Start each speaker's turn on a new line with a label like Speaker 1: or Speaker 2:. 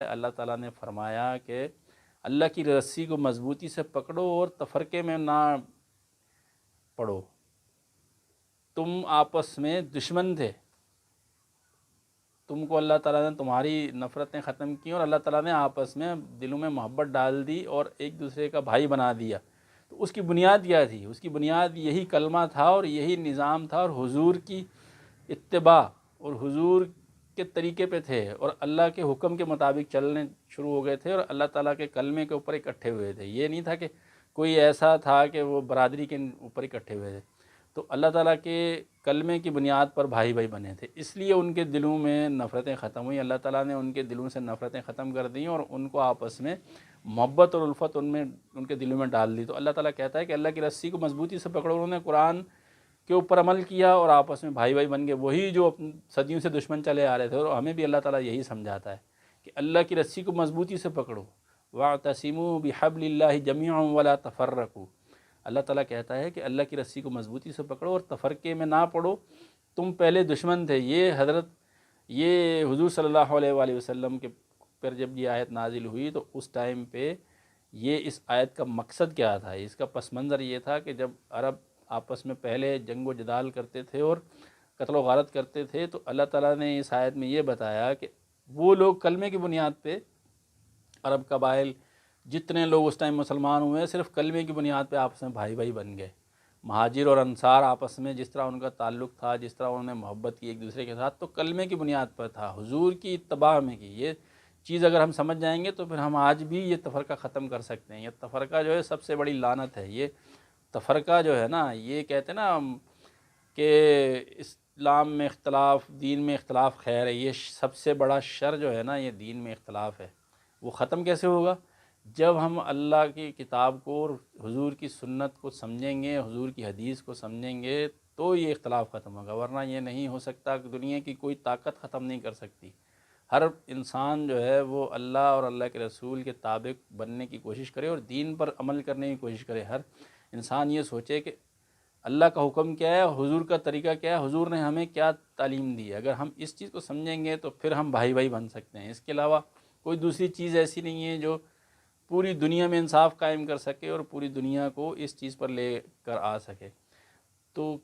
Speaker 1: اللہ تعالیٰ نے فرمایا کہ اللہ کی رسی کو مضبوطی سے پکڑو اور تفرقے میں نہ پڑو. تم آپس میں دشمن تھے، تم کو اللہ تعالیٰ نے تمہاری نفرتیں ختم کی اور اللہ تعالیٰ نے آپس میں دلوں میں محبت ڈال دی اور ایک دوسرے کا بھائی بنا دیا. تو اس کی بنیاد کیا تھی؟ اس کی بنیاد یہی کلمہ تھا اور یہی نظام تھا اور حضور کی اتباع اور حضور کے طریقے پہ تھے اور اللہ کے حکم کے مطابق چلنے شروع ہو گئے تھے اور اللہ تعالیٰ کے کلمے کے اوپر اکٹھے ہوئے تھے. یہ نہیں تھا کہ کوئی ایسا تھا کہ وہ برادری کے اوپر اکٹھے ہوئے تھے. تو اللہ تعالیٰ کے کلمے کی بنیاد پر بھائی بھائی بنے تھے، اس لیے ان کے دلوں میں نفرتیں ختم ہوئیں. اللہ تعالیٰ نے ان کے دلوں سے نفرتیں ختم کر دیں اور ان کو آپس میں محبت اور الفت ان کے دلوں میں ڈال دی. تو اللہ تعالیٰ کہتا ہے کہ اللہ کی رسی کو مضبوطی سے پکڑو. انہوں نے قرآن کے اوپر عمل کیا اور آپس میں بھائی بھائی بن گئے. وہی جو صدیوں سے دشمن چلے آ رہے تھے، اور ہمیں بھی اللہ تعالیٰ یہی سمجھاتا ہے کہ اللہ کی رسی کو مضبوطی سے پکڑو. وَاعْتَصِمُوا بِحَبْلِ اللَّهِ جَمِيعًا وَلَا تَفَرَّقُوا. اللہ تعالیٰ کہتا ہے کہ اللہ کی رسی کو مضبوطی سے پکڑو اور تفرقے میں نہ پڑو. تم پہلے دشمن تھے. یہ حضور صلی اللہ علیہ وآلہ وسلم کے پر جب یہ آیت نازل ہوئی تو اس ٹائم پہ اس آیت کا مقصد کیا تھا؟ اس کا پس منظر یہ تھا کہ جب عرب آپس میں پہلے جنگ و جدال کرتے تھے اور قتل و غارت کرتے تھے، تو اللہ تعالیٰ نے اس آیت میں یہ بتایا کہ وہ لوگ کلمے کی بنیاد پہ، عرب قبائل جتنے لوگ اس ٹائم مسلمان ہوئے، صرف کلمے کی بنیاد پہ آپس میں بھائی بھائی بن گئے. مہاجر اور انصار آپس میں جس طرح ان کا تعلق تھا، جس طرح انہوں نے محبت کی ایک دوسرے کے ساتھ، تو کلمے کی بنیاد پر تھا، حضور کی اتباع میں کی. یہ چیز اگر ہم سمجھ جائیں گے تو پھر ہم آج بھی یہ تفرقہ ختم کر سکتے ہیں. یہ تفرقہ جو ہے سب سے بڑی لعنت ہے. یہ تفرقہ جو ہے نا، یہ کہتے ہیں نا کہ اسلام میں اختلاف، دین میں اختلاف خیر ہے. یہ سب سے بڑا شر جو ہے نا، یہ دین میں اختلاف ہے. وہ ختم کیسے ہوگا؟ جب ہم اللہ کی کتاب کو اور حضور کی سنت کو سمجھیں گے، حضور کی حدیث کو سمجھیں گے، تو یہ اختلاف ختم ہوگا. ورنہ یہ نہیں ہو سکتا. کہ دنیا کی کوئی طاقت ختم نہیں کر سکتی. ہر انسان جو ہے وہ اللہ اور اللہ کے رسول کے تابع بننے کی کوشش کرے اور دین پر عمل کرنے کی کوشش کرے. ہر انسان یہ سوچے کہ اللہ کا حکم کیا ہے، حضور کا طریقہ کیا ہے، حضور نے ہمیں کیا تعلیم دی ہے. اگر ہم اس چیز کو سمجھیں گے تو پھر ہم بھائی بھائی بن سکتے ہیں. اس کے علاوہ کوئی دوسری چیز ایسی نہیں ہے جو پوری دنیا میں انصاف قائم کر سکے اور پوری دنیا کو اس چیز پر لے کر آ سکے. تو